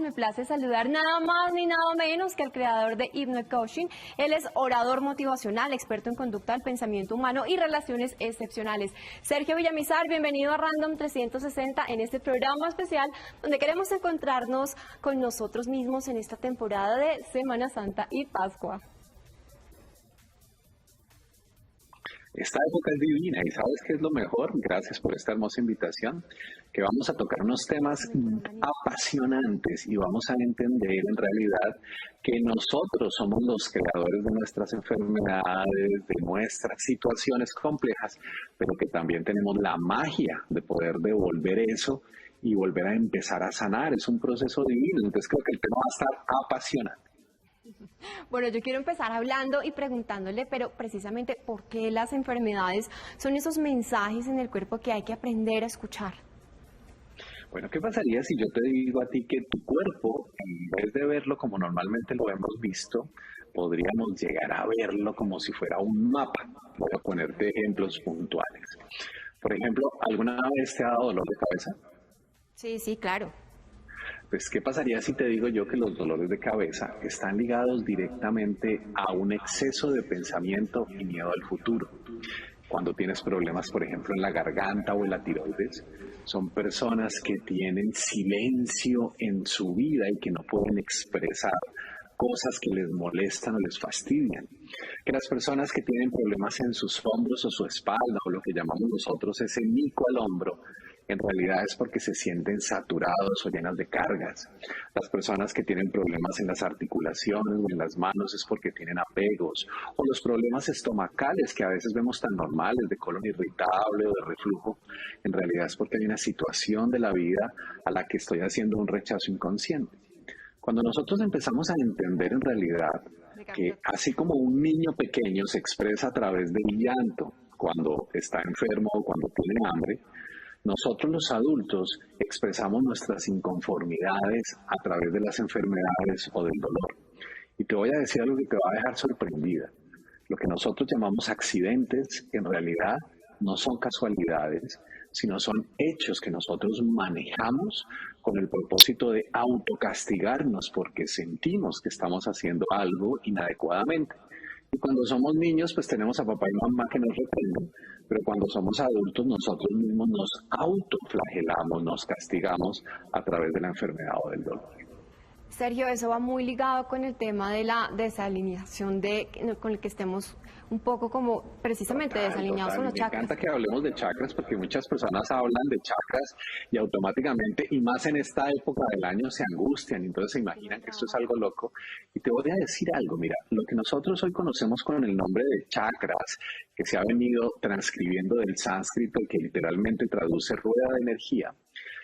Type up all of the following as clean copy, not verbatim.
Me place saludar nada más ni nada menos que al creador de Hypnocoaching. Él es orador motivacional, experto en conducta del pensamiento humano y relaciones excepcionales. Sergio Villamizar, bienvenido a Random 360 en este programa especial donde queremos encontrarnos con nosotros mismos en esta temporada de Semana Santa y Pascua. Esta época es divina y ¿sabes qué es lo mejor? Gracias por esta hermosa invitación, que vamos a tocar unos temas apasionantes y vamos a entender en realidad que nosotros somos los creadores de nuestras enfermedades, de nuestras situaciones complejas, pero que también tenemos la magia de poder devolver eso y volver a empezar a sanar. Es un proceso divino, entonces creo que el tema va a estar apasionante. Bueno, yo quiero empezar hablando y preguntándole, pero precisamente, ¿por qué las enfermedades son esos mensajes en el cuerpo que hay que aprender a escuchar? Bueno, ¿qué pasaría si yo te digo a ti que tu cuerpo, en vez de verlo como normalmente lo hemos visto, podríamos llegar a verlo como si fuera un mapa? Voy a ponerte ejemplos puntuales. Por ejemplo, ¿alguna vez te ha dado dolor de cabeza? Sí, claro. Pues, ¿qué pasaría si te digo yo que los dolores de cabeza están ligados directamente a un exceso de pensamiento y miedo al futuro? Cuando tienes problemas, por ejemplo, en la garganta o en la tiroides, son personas que tienen silencio en su vida y que no pueden expresar cosas que les molestan o les fastidian. Que las personas que tienen problemas en sus hombros o su espalda, o lo que llamamos nosotros ese mico al hombro, en realidad es porque se sienten saturados o llenas de cargas. Las personas que tienen problemas en las articulaciones o en las manos es porque tienen apegos. O los problemas estomacales que a veces vemos tan normales, de colon irritable o de reflujo, en realidad es porque hay una situación de la vida a la que estoy haciendo un rechazo inconsciente. Cuando nosotros empezamos a entender en realidad que así como un niño pequeño se expresa a través del llanto cuando está enfermo o cuando tiene hambre, nosotros los adultos expresamos nuestras inconformidades a través de las enfermedades o del dolor. Y te voy a decir algo que te va a dejar sorprendida. Lo que nosotros llamamos accidentes, en realidad no son casualidades, sino son hechos que nosotros manejamos con el propósito de autocastigarnos porque sentimos que estamos haciendo algo inadecuadamente. Y cuando somos niños, pues tenemos a papá y mamá que nos reprenden, pero cuando somos adultos, nosotros mismos nos autoflagelamos, nos castigamos a través de la enfermedad o del dolor. Sergio, eso va muy ligado con el tema de la desalineación con el que estemos un poco como precisamente desalineados con los chakras. Me encanta que hablemos de chakras porque muchas personas hablan de chakras y automáticamente, y más en esta época del año, se angustian y entonces se imaginan que esto es algo loco. Y te voy a decir algo, mira, lo que nosotros hoy conocemos con el nombre de chakras, que se ha venido transcribiendo del sánscrito y que literalmente traduce rueda de energía,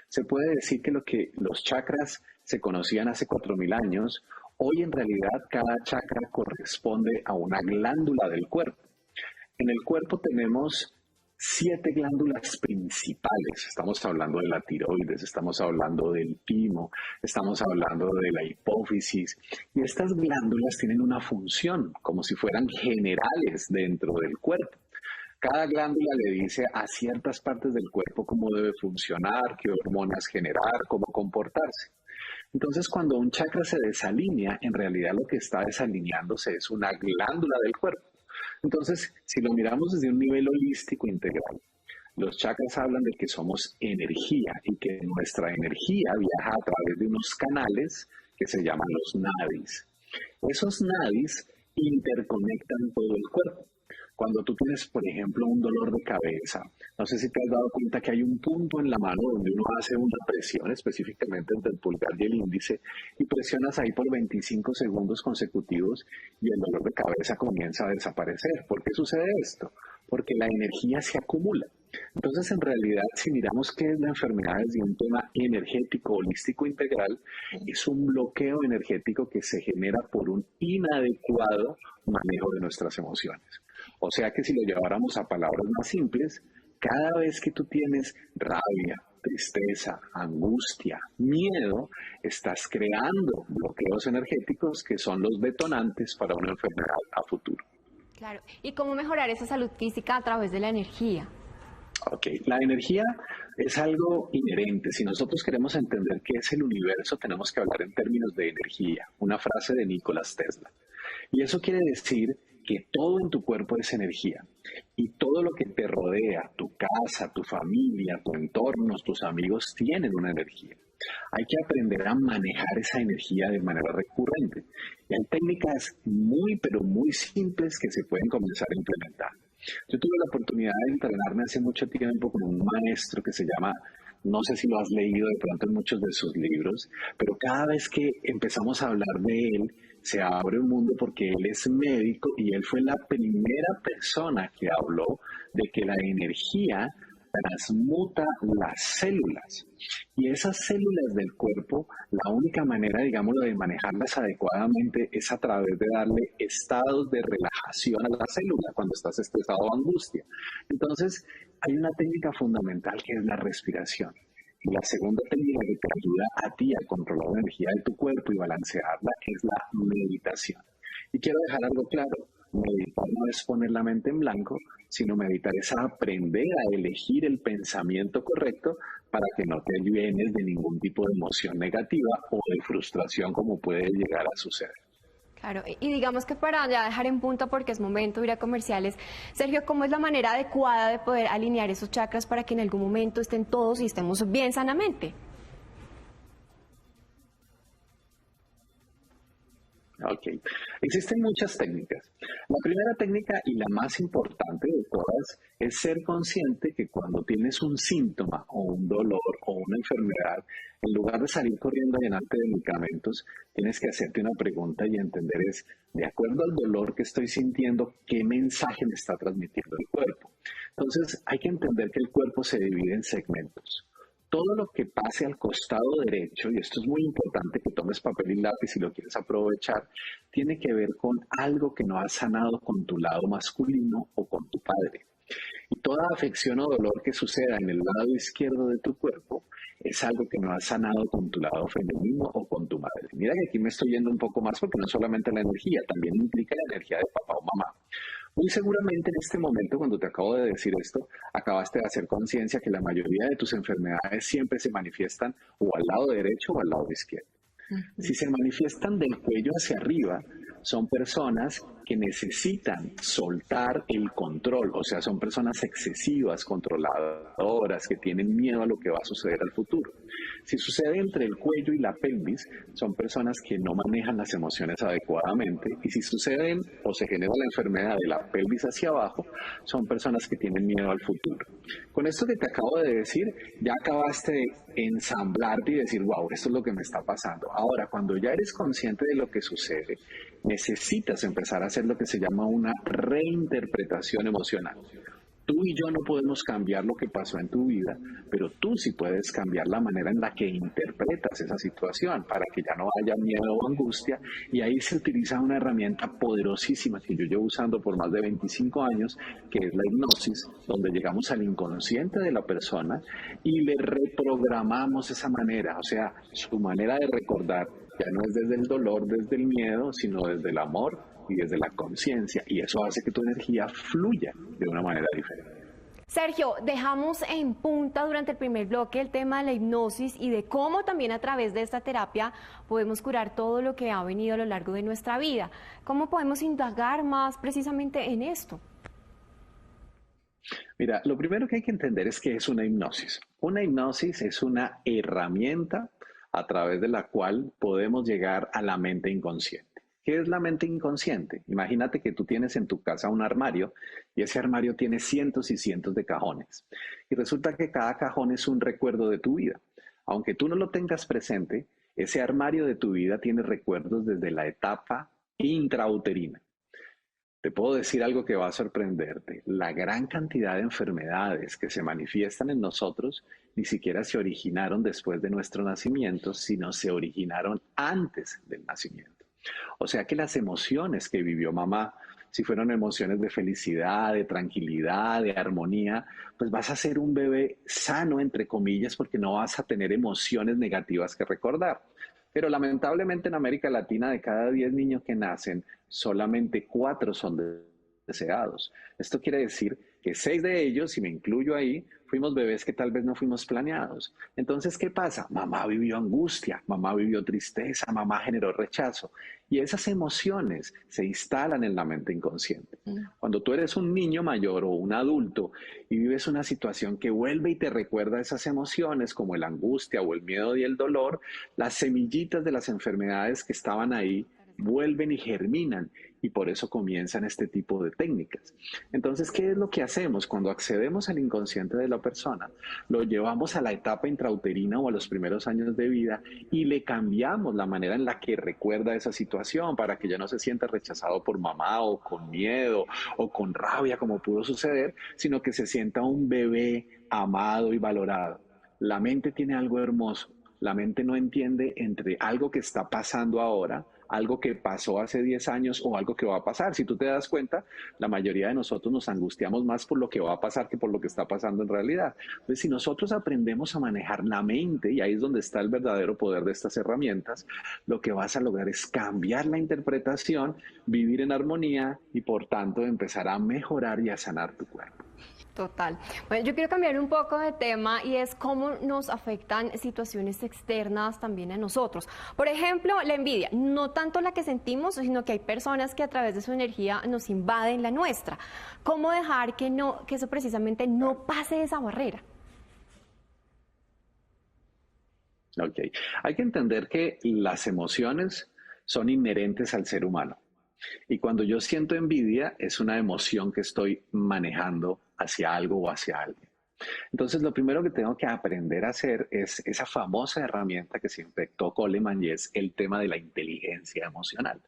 se puede decir que lo que los chakras se conocían hace 4.000 años, hoy en realidad cada chakra corresponde a una glándula del cuerpo. En el cuerpo tenemos 7 glándulas principales. Estamos hablando de la tiroides, estamos hablando del timo, estamos hablando de la hipófisis. Y estas glándulas tienen una función, como si fueran generales dentro del cuerpo. Cada glándula le dice a ciertas partes del cuerpo cómo debe funcionar, qué hormonas generar, cómo comportarse. Entonces, cuando un chakra se desalinea, en realidad lo que está desalineándose es una glándula del cuerpo. Entonces, si lo miramos desde un nivel holístico integral, los chakras hablan de que somos energía y que nuestra energía viaja a través de unos canales que se llaman los nadis. Esos nadis interconectan todo el cuerpo. Cuando tú tienes, por ejemplo, un dolor de cabeza, no sé si te has dado cuenta que hay un punto en la mano donde uno hace una presión, específicamente entre el pulgar y el índice, y presionas ahí por 25 segundos consecutivos y el dolor de cabeza comienza a desaparecer. ¿Por qué sucede esto? Porque la energía se acumula. Entonces, en realidad, si miramos qué es la enfermedad desde un tema energético, holístico, integral, es un bloqueo energético que se genera por un inadecuado manejo de nuestras emociones. O sea que si lo lleváramos a palabras más simples, cada vez que tú tienes rabia, tristeza, angustia, miedo, estás creando bloqueos energéticos que son los detonantes para una enfermedad a futuro. Claro. ¿Y cómo mejorar esa salud física a través de la energía? Ok, la energía es algo inherente. Si nosotros queremos entender qué es el universo, tenemos que hablar en términos de energía. Una frase de Nikola Tesla. Y eso quiere decir que todo en tu cuerpo es energía. Y todo lo que te rodea, tu casa, tu familia, tu entorno, tus amigos, tienen una energía. Hay que aprender a manejar esa energía de manera recurrente. Y hay técnicas muy, pero muy simples que se pueden comenzar a implementar. Yo tuve la oportunidad de entrenarme hace mucho tiempo con un maestro que se llama, no sé si lo has leído de pronto en muchos de sus libros, pero cada vez que empezamos a hablar de él, se abre un mundo porque él es médico y él fue la primera persona que habló de que la energía transmuta las células. Y esas células del cuerpo, la única manera, digámoslo, de manejarlas adecuadamente es a través de darle estados de relajación a la célula cuando estás estresado o angustia. Entonces, hay una técnica fundamental que es la respiración. Y la segunda técnica que te ayuda a ti a controlar la energía de tu cuerpo y balancearla es la meditación. Y quiero dejar algo claro, meditar no es poner la mente en blanco, sino meditar es aprender a elegir el pensamiento correcto para que no te llenes de ningún tipo de emoción negativa o de frustración como puede llegar a suceder. Claro, y digamos que para ya dejar en punto, porque es momento de ir a comerciales, Sergio, ¿cómo es la manera adecuada de poder alinear esos chakras para que en algún momento estén todos y estemos bien sanamente? Ok, existen muchas técnicas. La primera técnica y la más importante de todas es ser consciente que cuando tienes un síntoma o un dolor o una enfermedad, en lugar de salir corriendo a llenarte de medicamentos, tienes que hacerte una pregunta y entender es, de acuerdo al dolor que estoy sintiendo, ¿qué mensaje me está transmitiendo el cuerpo? Entonces, hay que entender que el cuerpo se divide en segmentos. Todo lo que pase al costado derecho, y esto es muy importante que tomes papel y lápiz si lo quieres aprovechar, tiene que ver con algo que no has sanado con tu lado masculino o con tu padre. Y toda afección o dolor que suceda en el lado izquierdo de tu cuerpo es algo que no has sanado con tu lado femenino o con tu madre. Mira que aquí me estoy yendo un poco más porque no solamente la energía, también implica la energía de papá o mamá. Muy seguramente en este momento, cuando te acabo de decir esto, acabaste de hacer conciencia que la mayoría de tus enfermedades siempre se manifiestan o al lado derecho o al lado izquierdo. Si se manifiestan del cuello hacia arriba, son personas que necesitan soltar el control, o sea, son personas excesivas, controladoras, que tienen miedo a lo que va a suceder al futuro. Si sucede entre el cuello y la pelvis, son personas que no manejan las emociones adecuadamente, y si suceden o se genera la enfermedad de la pelvis hacia abajo, son personas que tienen miedo al futuro. Con esto que te acabo de decir, ya acabaste de ensamblarte y decir, wow, esto es lo que me está pasando. Ahora, cuando ya eres consciente de lo que sucede, necesitas empezar a hacer lo que se llama una reinterpretación emocional. Tú y yo no podemos cambiar lo que pasó en tu vida, pero tú sí puedes cambiar la manera en la que interpretas esa situación para que ya no haya miedo o angustia. Y ahí se utiliza una herramienta poderosísima que yo llevo usando por más de 25 años, que es la hipnosis, donde llegamos al inconsciente de la persona y le reprogramamos esa manera, o sea, su manera de recordar ya no es desde el dolor, desde el miedo, sino desde el amor y desde la conciencia. Y eso hace que tu energía fluya de una manera diferente. Sergio, dejamos en punta durante el primer bloque el tema de la hipnosis y de cómo también a través de esta terapia podemos curar todo lo que ha venido a lo largo de nuestra vida. ¿Cómo podemos indagar más precisamente en esto? Mira, lo primero que hay que entender es que es una hipnosis. Una hipnosis es una herramienta a través de la cual podemos llegar a la mente inconsciente. ¿Qué es la mente inconsciente? Imagínate que tú tienes en tu casa un armario y ese armario tiene cientos y cientos de cajones. Y resulta que cada cajón es un recuerdo de tu vida. Aunque tú no lo tengas presente, ese armario de tu vida tiene recuerdos desde la etapa intrauterina. Te puedo decir algo que va a sorprenderte. La gran cantidad de enfermedades que se manifiestan en nosotros ni siquiera se originaron después de nuestro nacimiento, sino se originaron antes del nacimiento. O sea que las emociones que vivió mamá, si fueron emociones de felicidad, de tranquilidad, de armonía, pues vas a ser un bebé sano, entre comillas, porque no vas a tener emociones negativas que recordar. Pero lamentablemente en América Latina, de cada 10 niños que nacen, solamente 4 son deseados. Esto quiere decir que 6 de ellos, si me incluyo ahí, fuimos bebés que tal vez no fuimos planeados. Entonces, ¿qué pasa? Mamá vivió angustia, mamá vivió tristeza, mamá generó rechazo. Y esas emociones se instalan en la mente inconsciente. Cuando tú eres un niño mayor o un adulto y vives una situación que vuelve y te recuerda esas emociones, como la angustia o el miedo y el dolor, las semillitas de las enfermedades que estaban ahí vuelven y germinan y por eso comienzan este tipo de técnicas. Entonces, ¿qué es lo que hacemos cuando accedemos al inconsciente de la persona? Lo llevamos a la etapa intrauterina o a los primeros años de vida y le cambiamos la manera en la que recuerda esa situación para que ya no se sienta rechazado por mamá o con miedo o con rabia como pudo suceder, sino que se sienta un bebé amado y valorado. La mente tiene algo hermoso. La mente no entiende entre algo que está pasando ahora, algo que pasó hace 10 años o algo que va a pasar. Si tú te das cuenta, la mayoría de nosotros nos angustiamos más por lo que va a pasar que por lo que está pasando en realidad. Entonces, si nosotros aprendemos a manejar la mente, y ahí es donde está el verdadero poder de estas herramientas, lo que vas a lograr es cambiar la interpretación, vivir en armonía y por tanto empezar a mejorar y a sanar tu cuerpo. Total. Bueno, yo quiero cambiar un poco de tema y es cómo nos afectan situaciones externas también a nosotros. Por ejemplo, la envidia, no tanto la que sentimos, sino que hay personas que a través de su energía nos invaden la nuestra. ¿Cómo dejar que eso precisamente no pase esa barrera? Ok. Hay que entender que las emociones son inherentes al ser humano. Y cuando yo siento envidia, es una emoción que estoy manejando hacia algo o hacia alguien. Entonces, lo primero que tengo que aprender a hacer es esa famosa herramienta que se inventó Coleman y es el tema de la inteligencia emocional.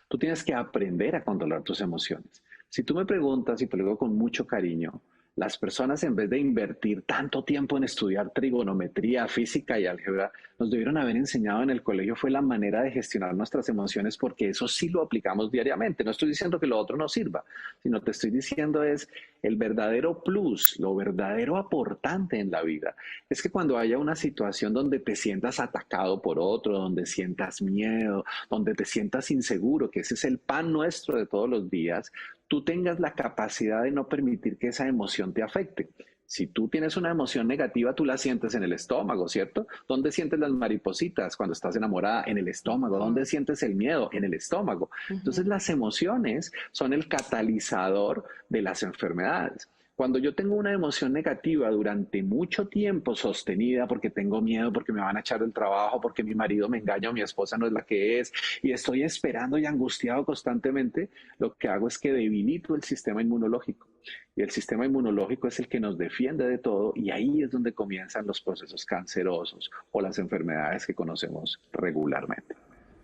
Tú tienes que aprender a controlar tus emociones. Si tú me preguntas, y te lo digo con mucho cariño, las personas en vez de invertir tanto tiempo en estudiar trigonometría, física y álgebra, nos debieron haber enseñado en el colegio fue la manera de gestionar nuestras emociones porque eso sí lo aplicamos diariamente. No estoy diciendo que lo otro no sirva, sino te estoy diciendo es el verdadero plus, lo verdadero aportante en la vida. Es que cuando haya una situación donde te sientas atacado por otro, donde sientas miedo, donde te sientas inseguro, que ese es el pan nuestro de todos los días, tú tengas la capacidad de no permitir que esa emoción te afecte. Si tú tienes una emoción negativa, tú la sientes en el estómago, ¿cierto? ¿Dónde sientes las maripositas cuando estás enamorada? En el estómago. ¿Dónde sientes el miedo? En el estómago. Entonces, las emociones son el catalizador de las enfermedades. Cuando yo tengo una emoción negativa durante mucho tiempo sostenida porque tengo miedo, porque me van a echar del trabajo, porque mi marido me engaña o mi esposa no es la que es, y estoy esperando y angustiado constantemente, lo que hago es que debilito el sistema inmunológico. Y el sistema inmunológico es el que nos defiende de todo y ahí es donde comienzan los procesos cancerosos o las enfermedades que conocemos regularmente.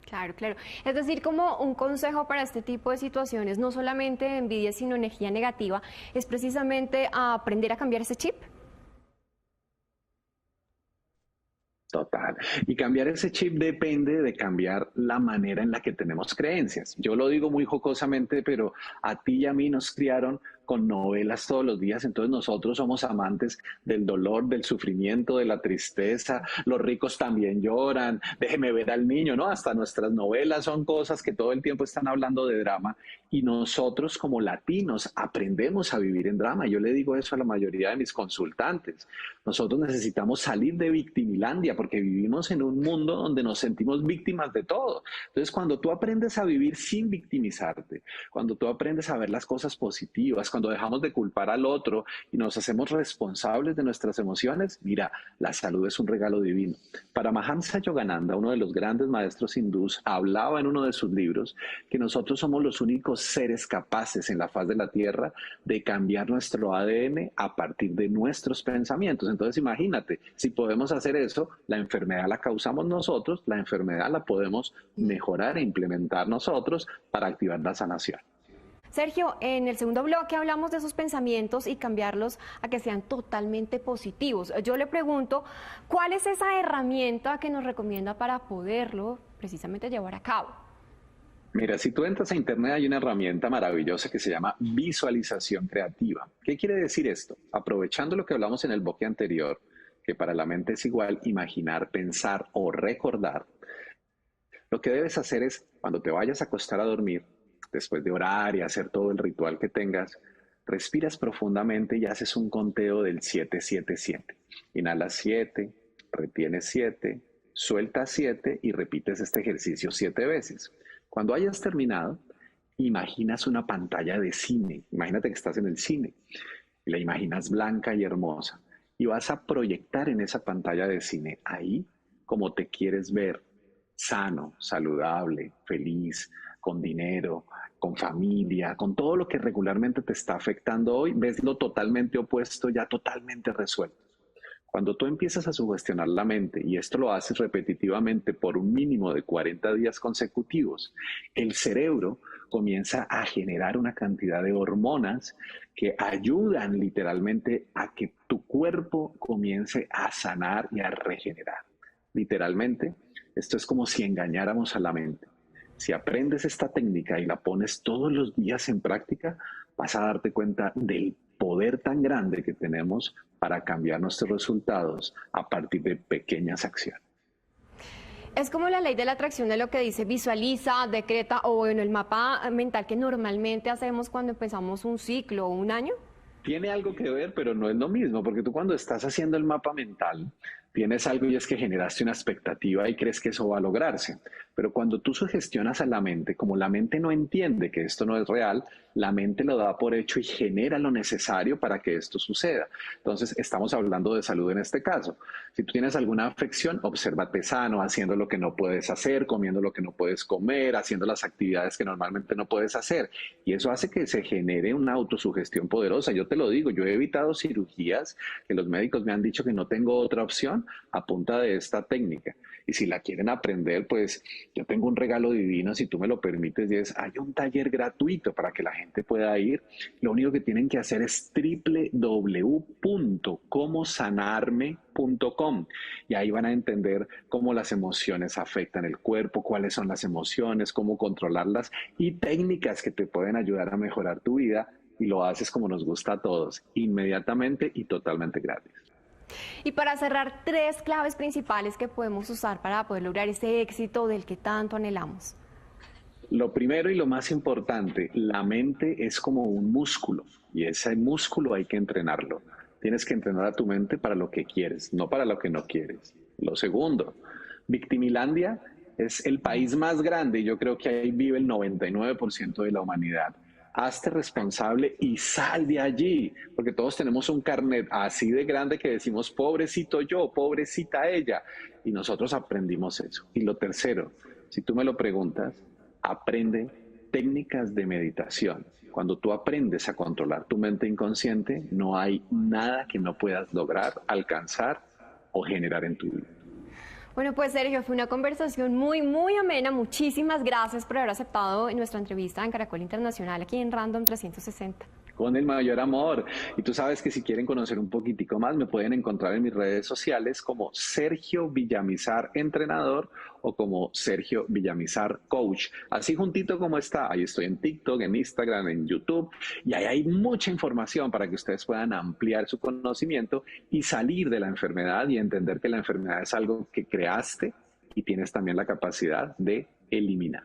Claro, claro. Es decir, como un consejo para este tipo de situaciones, no solamente de envidia, sino energía negativa, es precisamente aprender a cambiar ese chip. Total. Y cambiar ese chip depende de cambiar la manera en la que tenemos creencias. Yo lo digo muy jocosamente, pero a ti y a mí nos criaron con novelas todos los días, entonces nosotros somos amantes del dolor, del sufrimiento, de la tristeza, los ricos también lloran, déjeme ver al niño, ¿no? Hasta nuestras novelas son cosas que todo el tiempo están hablando de drama y nosotros como latinos aprendemos a vivir en drama. Yo le digo eso a la mayoría de mis consultantes. Nosotros necesitamos salir de victimilandia porque vivimos en un mundo donde nos sentimos víctimas de todo. Entonces, cuando tú aprendes a vivir sin victimizarte, cuando tú aprendes a ver las cosas positivas, cuando dejamos de culpar al otro y nos hacemos responsables de nuestras emociones, mira, la salud es un regalo divino. Paramahansa Yogananda, uno de los grandes maestros hindús, hablaba en uno de sus libros que nosotros somos los únicos seres capaces en la faz de la tierra de cambiar nuestro ADN a partir de nuestros pensamientos. Entonces, imagínate, si podemos hacer eso, la enfermedad la causamos nosotros, la enfermedad la podemos mejorar e implementar nosotros para activar la sanación. Sergio, en el segundo bloque hablamos de esos pensamientos y cambiarlos a que sean totalmente positivos. Yo le pregunto, ¿cuál es esa herramienta que nos recomienda para poderlo precisamente llevar a cabo? Mira, si tú entras a internet hay una herramienta maravillosa que se llama visualización creativa. ¿Qué quiere decir esto? Aprovechando lo que hablamos en el bloque anterior, que para la mente es igual imaginar, pensar o recordar, lo que debes hacer es, cuando te vayas a acostar a dormir, después de orar y hacer todo el ritual que tengas, Respiras profundamente y haces un conteo del 7-7-7. Inhalas 7, retienes 7, sueltas 7 y repites este ejercicio 7 veces. Cuando hayas terminado, imaginas una pantalla de cine. Imagínate que estás en el cine y la imaginas blanca y hermosa. Y vas a proyectar en esa pantalla de cine ahí como te quieres ver, sano, saludable, feliz, con dinero, con familia, con todo lo que regularmente te está afectando hoy, ves lo totalmente opuesto, ya totalmente resuelto. Cuando tú empiezas a sugestionar la mente, y esto lo haces repetitivamente por un mínimo de 40 días consecutivos, el cerebro comienza a generar una cantidad de hormonas que ayudan literalmente a que tu cuerpo comience a sanar y a regenerar. Literalmente, esto es como si engañáramos a la mente. Si aprendes esta técnica y la pones todos los días en práctica, vas a darte cuenta del poder tan grande que tenemos para cambiar nuestros resultados a partir de pequeñas acciones. Es como la ley de la atracción de lo que dice visualiza, decreta o bueno, el mapa mental que normalmente hacemos cuando empezamos un ciclo o un año. Tiene algo que ver, pero no es lo mismo, porque tú cuando estás haciendo el mapa mental, tienes algo y es que generaste una expectativa y crees que eso va a lograrse. Pero cuando tú sugestionas a la mente, como la mente no entiende que esto no es real, la mente lo da por hecho y genera lo necesario para que esto suceda. Entonces, estamos hablando de salud en este caso. Si tú tienes alguna afección, obsérvate sano, haciendo lo que no puedes hacer, comiendo lo que no puedes comer, haciendo las actividades que normalmente no puedes hacer. Y eso hace que se genere una autosugestión poderosa. Yo te lo digo, yo he evitado cirugías que los médicos me han dicho que no tengo otra opción a punta de esta técnica. Y si la quieren aprender, pues yo tengo un regalo divino, si tú me lo permites, y es, hay un taller gratuito para que la gente pueda ir. Lo único que tienen que hacer es www.comosanarme.com y ahí van a entender cómo las emociones afectan el cuerpo, cuáles son las emociones, cómo controlarlas y técnicas que te pueden ayudar a mejorar tu vida, y lo haces como nos gusta a todos, inmediatamente y totalmente gratis. Y para cerrar, 3 claves principales que podemos usar para poder lograr ese éxito del que tanto anhelamos. Lo primero y lo más importante, la mente es como un músculo y ese músculo hay que entrenarlo. Tienes que entrenar a tu mente para lo que quieres, no para lo que no quieres. Lo segundo, Victimilandia es el país más grande y yo creo que ahí vive el 99% de la humanidad. Hazte responsable y sal de allí, porque todos tenemos un carnet así de grande que decimos, pobrecito yo, pobrecita ella, y nosotros aprendimos eso. Y lo tercero, si tú me lo preguntas, aprende técnicas de meditación. Cuando tú aprendes a controlar tu mente inconsciente, no hay nada que no puedas lograr, alcanzar o generar en tu vida. Bueno, pues Sergio, fue una conversación muy amena. Muchísimas gracias por haber aceptado nuestra entrevista en Caracol Internacional aquí en Random 360. Con el mayor amor. Y tú sabes que si quieren conocer un poquitico más, me pueden encontrar en mis redes sociales como Sergio Villamizar Entrenador o como Sergio Villamizar Coach. Así juntito como está. Ahí estoy en TikTok, en Instagram, en YouTube. Y ahí hay mucha información para que ustedes puedan ampliar su conocimiento y salir de la enfermedad y entender que la enfermedad es algo que creaste y tienes también la capacidad de eliminar.